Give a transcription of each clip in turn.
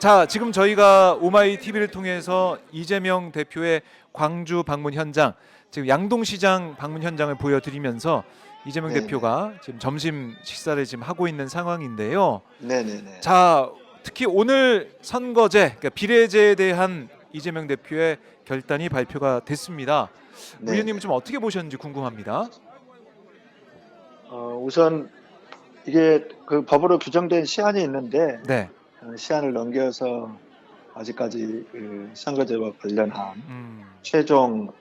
자, 지금 저희가 오마이 TV를 통해서 이재명 대표의 광주 방문 현장, 지금 양동시장 방문 현장을 보여드리면서 이재명 네네. 대표가 지금 점심 식사를 지금 하고 있는 상황인데요. 네네네. 자, 특히 오늘 선거제, 그러니까 비례제에 대한 이재명 대표의 결단이 발표가 됐습니다. 네네. 의원님은 좀 어떻게 보셨는지 궁금합니다. 우선 이게 그 법으로 규정된 시한이 있는데 네. 시한을 넘겨서 아직까지 그 선거제와 관련한 음. 최종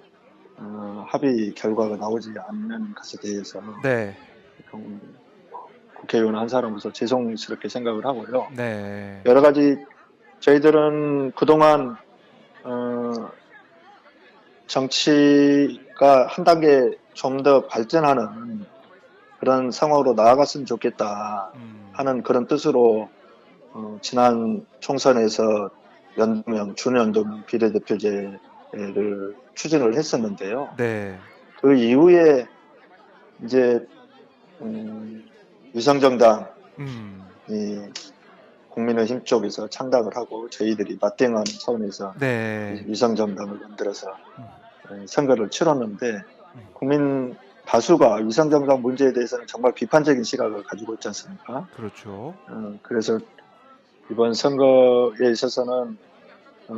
합의 결과가 나오지 않는 것에 대해서 네. 좀 국회의원 한 사람으로서 죄송스럽게 생각을 하고요. 네. 여러 가지 저희들은 그동안 정치가 한 단계 좀 더 발전하는 그런 상황으로 나아갔으면 좋겠다 하는 그런 뜻으로 지난 총선에서 준연동 비례대표제를 추진을 했었는데요. 네. 그 이후에 이제 위성정당이 국민의힘 쪽에서 창당을 하고 저희들이 맞대응하는 차원에서 네. 위성정당을 만들어서 선거를 치렀는데 국민 다수가 위성정당 문제에 대해서는 정말 비판적인 시각을 가지고 있지 않습니까? 그렇죠. 그래서 이번 선거에 있어서는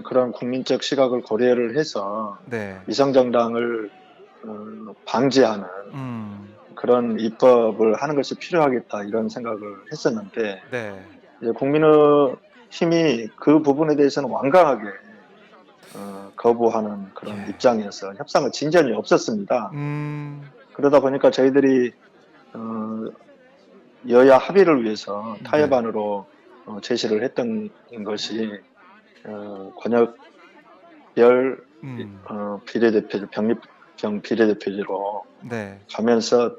그런 국민적 시각을 고려를 해서 네. 위성정당을 방지하는 그런 입법을 하는 것이 필요하겠다 이런 생각을 했었는데 네. 이제 국민의힘이 그 부분에 대해서는 완강하게 거부하는 그런 예. 입장이어서 협상의 진전이 없었습니다. 음. 그러다 보니까 저희들이 여야 합의를 위해서 네. 타협안으로 제시를 했던 것이 권역별 비례대표 병 비례대표제로 네. 가면서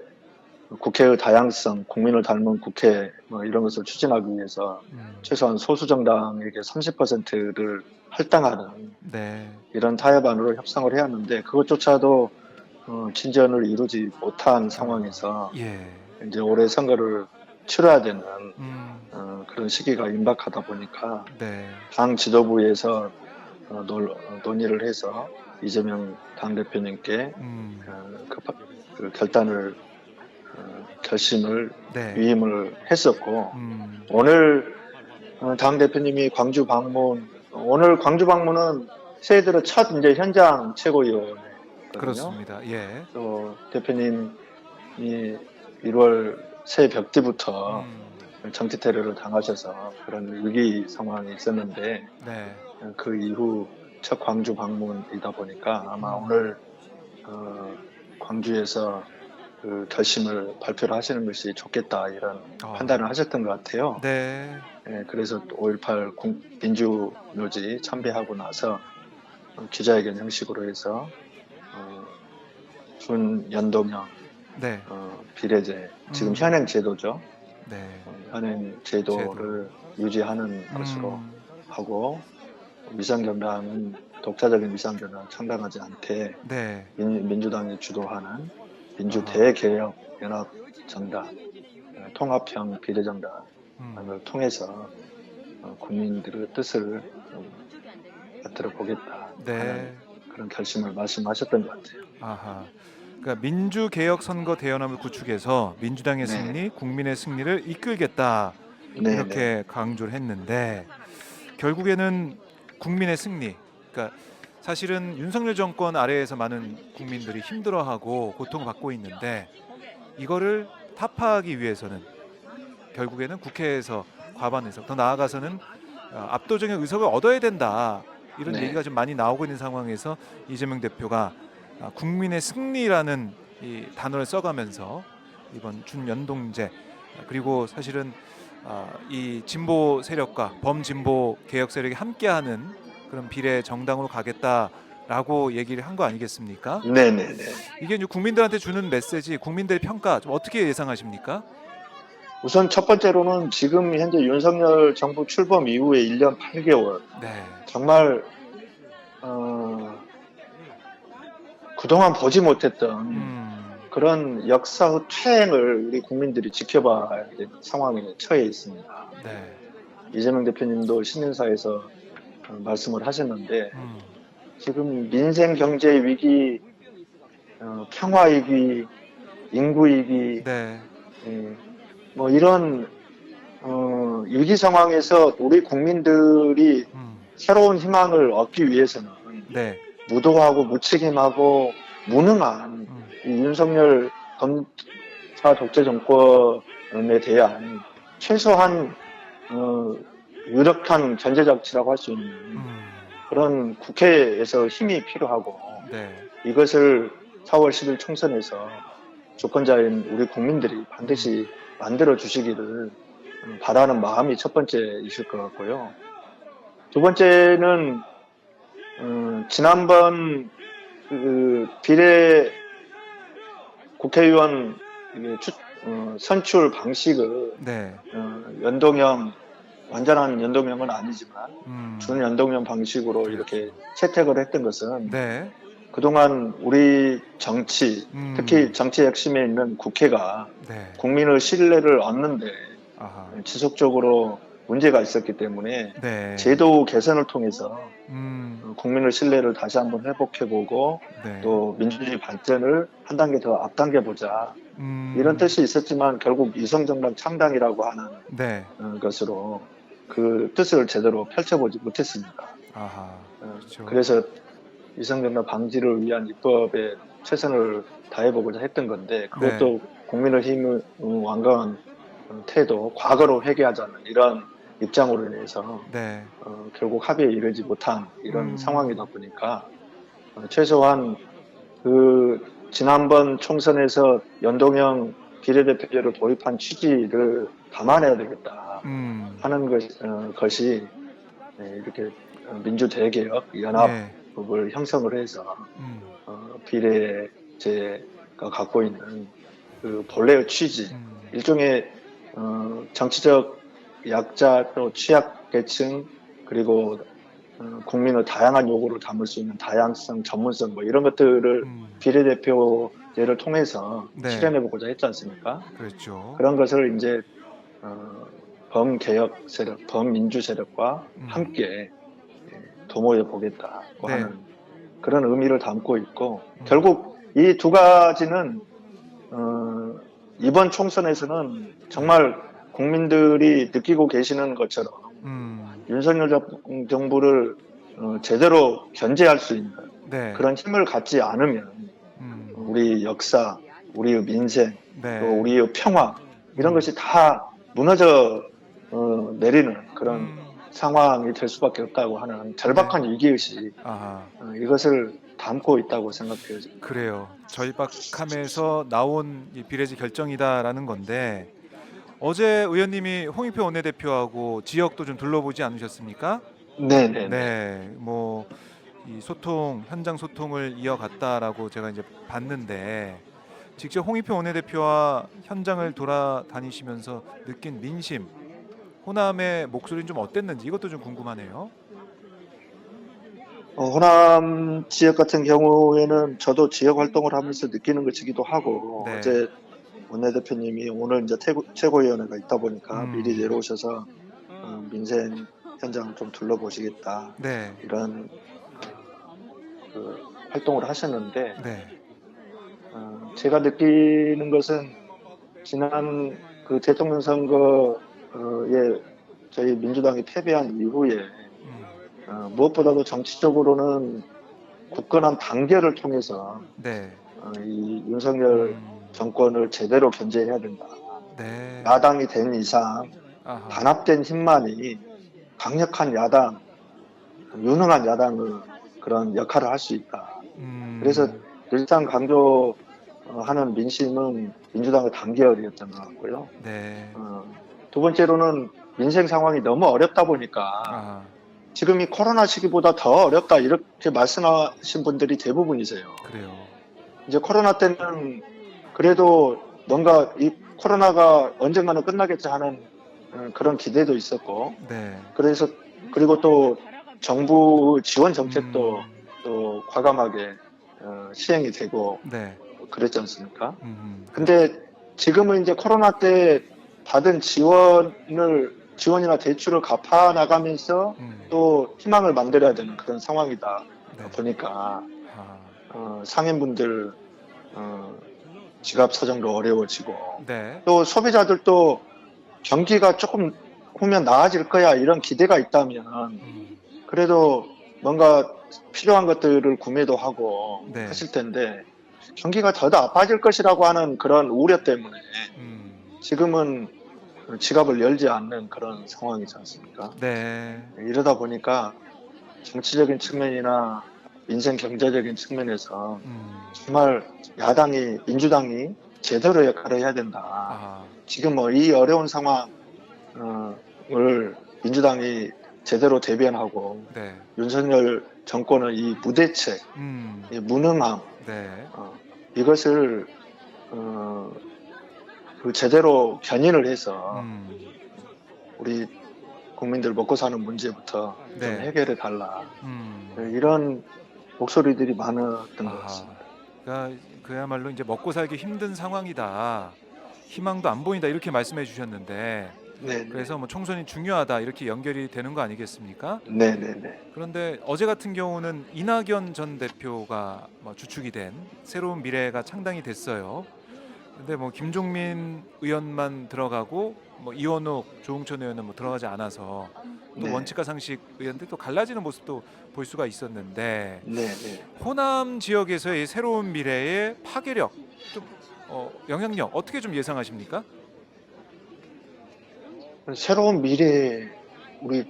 국회의 다양성, 국민을 닮은 국회 뭐 이런 것을 추진하기 위해서 최소한 소수 정당에게 30%를 할당하는 네. 이런 타협안으로 협상을 해왔는데 그것조차도 진전을 이루지 못한 상황에서 예. 이제 올해 선거를 치러야 되는 그런 시기가 임박하다 보니까 네. 당 지도부에서 논의를 해서 이재명 당대표님께 그 결심을 네. 위임을 했었고 오늘 오늘 광주 방문은 새해 들어 첫 이제 현장 최고위원이거든요. 그렇습니다. 예. 또 대표님이 1월 새해 벽지부터 정치 테러를 당하셔서 그런 위기 상황이 있었는데 네. 그 이후 첫 광주 방문이다 보니까 아마 오늘 광주에서 그 결심을 발표를 하시는 것이 좋겠다 이런 판단을 하셨던 것 같아요. 네. 예, 그래서 5.18 민주묘지 참배하고 나서 기자회견 형식으로 해서 준연동형 네. 비례제 지금 현행 제도죠. 네. 현행 제도를 유지하는 것으로 하고 위성정당은 독자적인 위성정당 창당하지 않게 네. 민주당이 주도하는 민주대개혁연합정당 통합형 비례정당을 통해서 국민들의 뜻을 받들어 보겠다 하는 그런 결심을 말씀하셨던 것 같아요. 아하. 그러니까 민주개혁 선거 대연합을 구축해서 민주당의 승리, 국민의 승리를 이끌겠다 이렇게 강조를 했는데 결국에는 국민의 승리. 그러니까 사실은 윤석열 정권 아래에서 많은 국민들이 힘들어하고 고통받고 있는데 이거를 타파하기 위해서는 결국에는 국회에서 과반에서 더 나아가서는 압도적인 의석을 얻어야 된다 이런 얘기가 좀 많이 나오고 있는 상황에서 이재명 대표가 국민의 승리라는 이 단어를 써가면서 이번 준연동제 그리고 사실은 이 진보 세력과 범진보 개혁 세력이 함께하는 그런 비례 정당으로 가겠다라고 얘기를 한 거 아니겠습니까? 네네네. 이게 이제 국민들한테 주는 메시지, 국민들의 평가 좀 어떻게 예상하십니까? 우선 첫 번째로는 지금 현재 윤석열 정부 출범 이후에 1년 8개월 정말 그동안 보지 못했던 그런 역사의 퇴행을 우리 국민들이 지켜봐야 되는 상황에 처해 있습니다. 이재명 대표님도 신년사에서 말씀을 하셨는데 지금 민생 경제 위기, 평화 위기, 인구 위기, 네. 뭐 이런 위기 상황에서 우리 국민들이 새로운 희망을 얻기 위해서는 네. 무도하고 무책임하고 무능한 이 윤석열 검사 독재 정권에 대한 최소한 유력한 견제 장치라고 할 수 있는 그런 국회에서 힘이 필요하고 네. 이것을 4월 10일 총선에서 주권자인 우리 국민들이 반드시 만들어 주시기를 바라는 마음이 첫 번째이실 것 같고요. 두 번째는 지난번 비례 국회의원 선출 방식을 네. 연동형, 완전한 연동형은 아니지만 준연동형 방식으로 이렇게 채택을 했던 것은 네. 그동안 우리 정치, 특히 정치의 핵심에 있는 국회가 네. 국민의 신뢰를 얻는데 아하. 지속적으로 문제가 있었기 때문에 네. 제도 개선을 통해서 국민의 신뢰를 다시 한번 회복해보고 네. 또 민주주의 발전을 한 단계 더 앞당겨보자 이런 뜻이 있었지만 결국 이성정당 창당이라고 하는 네. 것으로 그 뜻을 제대로 펼쳐보지 못했습니다. 아하. 그렇죠. 그래서 이성정당 방지를 위한 입법에 최선을 다해보고자 했던 건데 그것도 국민의힘의 완강한 태도, 과거로 회귀하자는 이런 입장으로 인해서 네. 결국 합의에 이르지 못한 이런 상황이다 보니까 최소한 그 지난번 총선에서 연동형 비례대표제를 도입한 취지를 담아내야 되겠다 하는 것이 이렇게 민주대개혁 연합을 형성을 해서 비례제가 갖고 있는 그 본래의 취지, 일종의 정치적 약자 또 취약계층 그리고 국민의 다양한 요구를 담을 수 있는 다양성, 전문성 뭐 이런 것들을 비례대표제를 통해서 실현해보고자 했지 않습니까? 그렇죠. 그런 것을 이제 범개혁 세력, 범민주 세력과 함께 도모해 보겠다고 하는 그런 의미를 담고 있고 결국 이 두 가지는 이번 총선에서는 정말 국민들이 느끼고 계시는 것처럼 윤석열 정부를 제대로 견제할 수 있는 그런 힘을 갖지 않으면 우리 역사, 우리의 민생, 또 우리의 평화 이런 것이 다 무너져 내리는 그런 상황이 될 수밖에 없다고 하는 절박한 위기의식 이것을 담고 있다고 생각해요. 그래요. 절박함에서 나온 이 비례제 결정이다라는 건데 어제 의원님이 홍익표 원내대표하고 지역도 좀 둘러보지 않으셨습니까? 네네. 네, 뭐 이 소통 현장 소통을 이어갔다라고 제가 이제 봤는데 직접 홍익표 원내대표와 현장을 돌아다니시면서 느낀 민심, 호남의 목소리는 좀 어땠는지 이것도 좀 궁금하네요. 호남 지역 같은 경우에는 저도 지역 활동을 하면서 느끼는 것이기도 하고 어제 원내대표님이 오늘 이제 최고위원회가 있다 보니까 미리 내려오셔서 민생 현장 좀 둘러보시겠다 이런 그 활동을 하셨는데 제가 느끼는 것은 지난 그 대통령 선거에 저희 민주당이 패배한 이후에 무엇보다도 정치적으로는 굳건한 단결을 통해서 이 윤석열 정권을 제대로 견제해야 된다. 야당이 된 이상 단합된 힘만이 강력한 야당, 유능한 야당의 그런 역할을 할 수 있다. 그래서 일단 강조하는 민심은 민주당의 단결이었던 것 같고요. 두 번째로는 민생 상황이 너무 어렵다 보니까 지금 이 코로나 시기보다 더 어렵다 이렇게 말씀하신 분들이 대부분이세요. 그래요. 이제 코로나 때는 그래도 뭔가 이 코로나가 언젠가는 끝나겠지 하는 그런 기대도 있었고 그래서 그리고 또 정부 지원 정책도 또 과감하게 시행이 되고 그랬지 않습니까? 근데 지금은 이제 코로나 때 받은 지원을 지원이나 대출을 갚아 나가면서 또 희망을 만들어야 되는 그런 상황이다 네. 보니까 상인분들 지갑 사정도 어려워지고 네. 또 소비자들도 경기가 조금 후면 나아질 거야 이런 기대가 있다면 그래도 뭔가 필요한 것들을 구매도 하고 네. 하실 텐데 경기가 더 나빠질 것이라고 하는 그런 우려 때문에 지금은 지갑을 열지 않는 그런 상황이지 않습니까? 네. 이러다 보니까 정치적인 측면이나 민생 경제적인 측면에서 정말 야당이 민주당이 제대로 역할을 해야 된다. 지금 뭐 이 어려운 상황을 민주당이 제대로 대변하고 네. 윤석열 정권의 이 무대책, 이 무능함 네. 이것을 그 제대로 견인을 해서 우리 국민들 먹고 사는 문제부터 좀 네. 해결해 달라. 이런 목소리들이 많았던 것 같습니다. 그러니까 그야말로 이제 먹고 살기 힘든 상황이다. 희망도 안 보인다 이렇게 말씀해 주셨는데 네. 그래서 뭐 총선이 중요하다 이렇게 연결이 되는 거 아니겠습니까? 네네네. 그런데 어제 같은 경우는 이낙연 전 대표가 뭐 주축이 된 새로운 미래가 창당이 됐어요. 근데 뭐 김종민 의원만 들어가고 뭐 이원욱, 조홍천 의원은 뭐 들어가지 않아서 또 네. 원칙과 상식 의원들 또 갈라지는 모습도 볼 수가 있었는데 네네. 호남 지역에서의 새로운 미래의 파괴력, 좀 영향력 어떻게 좀 예상하십니까? 새로운 미래 우리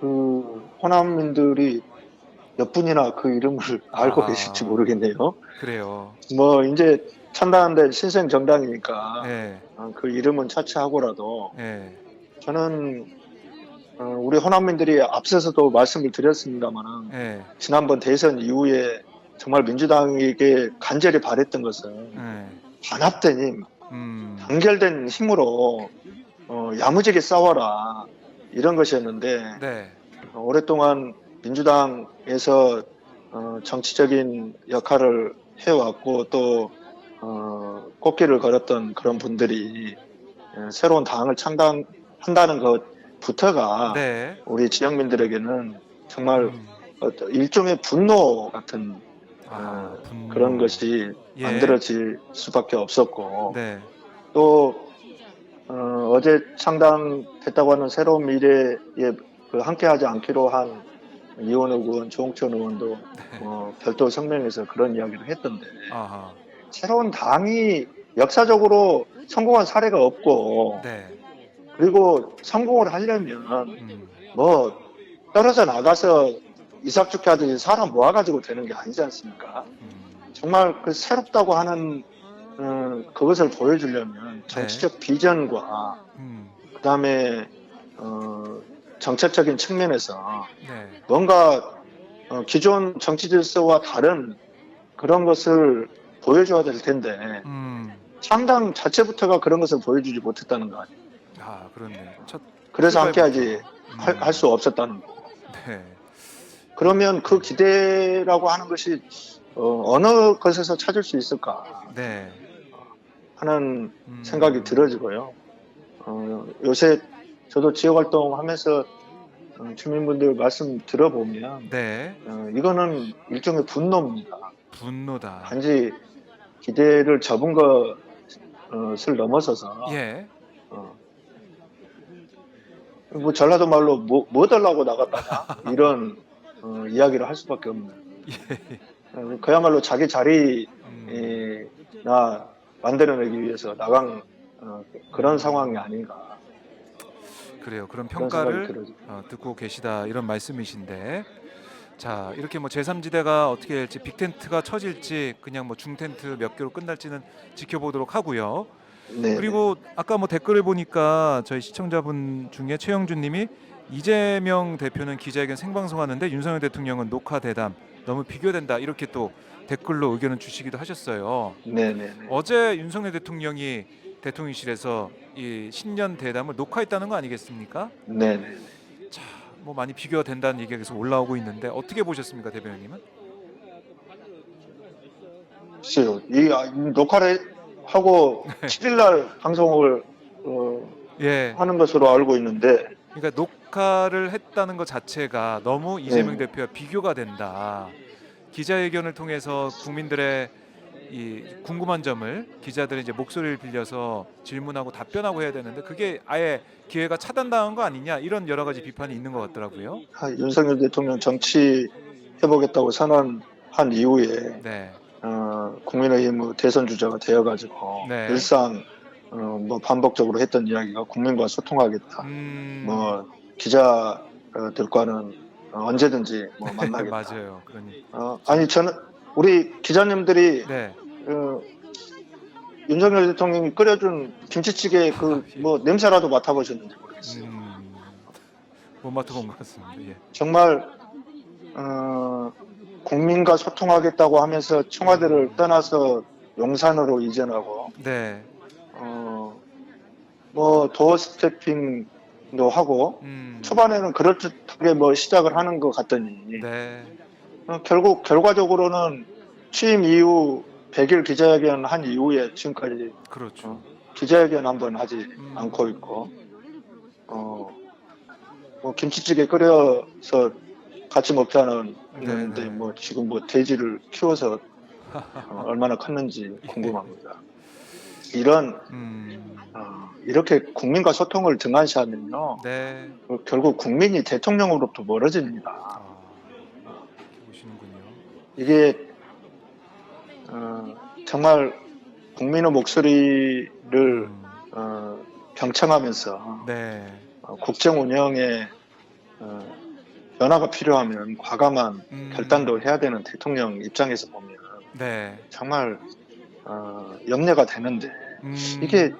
그 호남민들이 몇 분이나 그 이름을 알고 계실지 모르겠네요. 그래요. 뭐 이제 찬다는데 신생 정당이니까 네. 그 이름은 차치하고라도 네. 저는 우리 호남민들이 앞서서도 말씀을 드렸습니다만은 네. 지난번 대선 이후에 정말 민주당에게 간절히 바랬던 것은 네. 단합된 힘, 단결된 힘으로 야무지게 싸워라 이런 것이었는데 네. 오랫동안 민주당에서 정치적인 역할을 해왔고 또 꽃길을 걸었던 그런 분들이 새로운 당을 창당한다는 것부터가 네. 우리 지역민들에게는 정말 일종의 분노 같은 분노. 그런 것이 예. 만들어질 수밖에 없었고 네. 또 어제 창당됐다고 하는 새로운 미래에 그 함께하지 않기로 한 이원욱 의원, 조홍천 의원도 별도 성명에서 그런 이야기를 했던데 새로운 당이 역사적으로 성공한 사례가 없고 네. 그리고 성공을 하려면 뭐 떨어져 나가서 이삭죽게 하듯이 사람 모아가지고 되는 게 아니지 않습니까? 정말 그 새롭다고 하는 그것을 보여주려면 정치적 비전과 그다음에 정책적인 측면에서 뭔가 기존 정치 질서와 다른 그런 것을 보여줘야 될 텐데 창당 자체부터가 그런 것을 보여주지 못했다는 거 아니에요. 그렇네. 그래서 함께하지 할 수 없었다는 거. 네. 그러면 그 기대라고 하는 것이 어느 것에서 찾을 수 있을까 네. 하는 생각이 들어지고요. 요새 저도 지역활동하면서 주민분들 말씀 들어보면 네. 이거는 일종의 분노입니다. 분노다. 단지 기대를 접은 것을 넘어서서 예. 뭐 전라도 말로 뭐 달라고 나갔다냐 이런 이야기를 할 수밖에 없는. 예. 그야말로 자기 자리나 만들어내기 위해서 나간 그런 상황이 아닌가. 그래요. 그런 평가를 듣고 계시다 이런 말씀이신데, 자 이렇게 뭐 제3지대가 어떻게 될지 빅텐트가 쳐질지 그냥 뭐 중텐트 몇 개로 끝날지는 지켜보도록 하고요. 네. 그리고 아까 뭐 댓글을 보니까 저희 시청자분 중에 최영준님이 이재명 대표는 기자회견 생방송하는데 윤석열 대통령은 녹화 대담 너무 비교된다 이렇게 또 댓글로 의견을 주시기도 하셨어요. 네네. 어제 윤석열 대통령이 대통령실에서 이 신년 대담을 녹화했다는 거 아니겠습니까? 네네. 자, 뭐 많이 비교가 된다는 얘기가 계속 올라오고 있는데 어떻게 보셨습니까, 대변인님은? 글쎄요. 이 녹화를 하고 7일 날 방송을 예. 하는 것으로 알고 있는데. 그러니까 녹화를 했다는 것 자체가 너무 이재명 대표와 비교가 된다. 기자회견을 통해서 국민들의 이 궁금한 점을 기자들의 이제 목소리를 빌려서 질문하고 답변하고 해야 되는데 그게 아예 기회가 차단당한 거 아니냐 이런 여러 가지 비판이 있는 것 같더라고요. 윤석열 대통령 정치 해보겠다고 선언한 이후에 네. 국민의힘 대선 주자가 되어가지고 네. 일상 뭐 반복적으로 했던 이야기가 국민과 소통하겠다. 뭐 기자들과는 언제든지 뭐 만나겠다. 맞아요. 그러니. 아니 저는 우리 기자님들이 네. 윤석열 대통령이 끓여준 김치찌개 그 뭐 냄새라도 맡아보셨는지 모르겠어요. 못 맡아본 것 같습니다. 예. 정말 국민과 소통하겠다고 하면서 청와대를 떠나서 용산으로 이전하고 네. 뭐 도어 스태핑도 하고 초반에는 그럴듯하게 뭐 시작을 하는 것 같더니 네. 결국 결과적으로는 취임 이후 100일 기자회견 한 이후에 지금까지 그렇죠. 기자회견 한번 하지 않고 있고 뭐 김치찌개 끓여서 같이 먹자는 했는데 뭐 지금 뭐 돼지를 키워서 얼마나 컸는지 궁금합니다. 이런 이렇게 국민과 소통을 등한시하면요, 네. 결국 국민이 대통령으로부터 멀어집니다. 보시는군요. 이게 정말 국민의 목소리를 경청하면서 네. 국정 운영에 변화가 필요하면 과감한 결단도 해야 되는 대통령 입장에서 보면 네. 정말 염려가 되는데 이게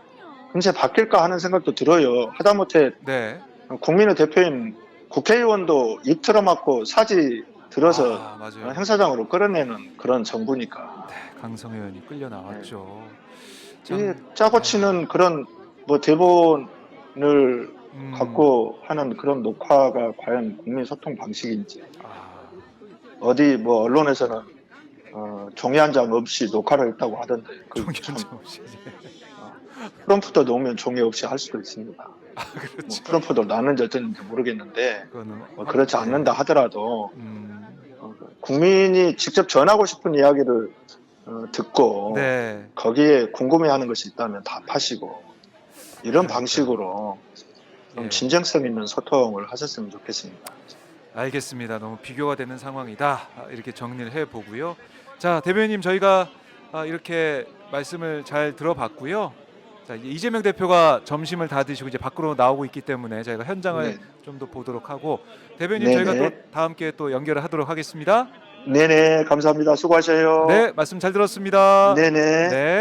언제 바뀔까 하는 생각도 들어요. 하다못해 네. 국민의 대표인 국회의원도 입 틀어막고 사지 들어서 맞아요. 행사장으로 끌어내는 그런 정부니까. 네, 강성 의원이 끌려 나왔죠. 이게 짜고 치는 그런 뭐 대본을 갖고 하는 그런 녹화가 과연 국민 소통 방식인지. 어디 뭐 언론에서는 종이 한 장 없이 녹화를 했다고 하던데. 종이 한 장 없이. 프롬프터 놓으면 종이 없이 할 수도 있습니다. 그렇죠. 뭐 프롬프터 나는지 어쩐지 모르겠는데 뭐 그렇지 않는다 하더라도 국민이 직접 전하고 싶은 이야기를 듣고 네. 거기에 궁금해하는 것이 있다면 답하시고 이런 방식으로 좀 진정성 있는 소통을 하셨으면 좋겠습니다. 알겠습니다. 너무 비교가 되는 상황이다. 이렇게 정리를 해보고요. 자, 대변인님 저희가 이렇게 말씀을 잘 들어봤고요. 자, 이재명 대표가 점심을 다 드시고 이제 밖으로 나오고 있기 때문에 저희가 현장을 좀 더 보도록 하고 대변인님 저희가 또 다음 기회에 또 연결을 하도록 하겠습니다. 네네, 감사합니다. 수고하세요. 네, 말씀 잘 들었습니다. 네네. 네.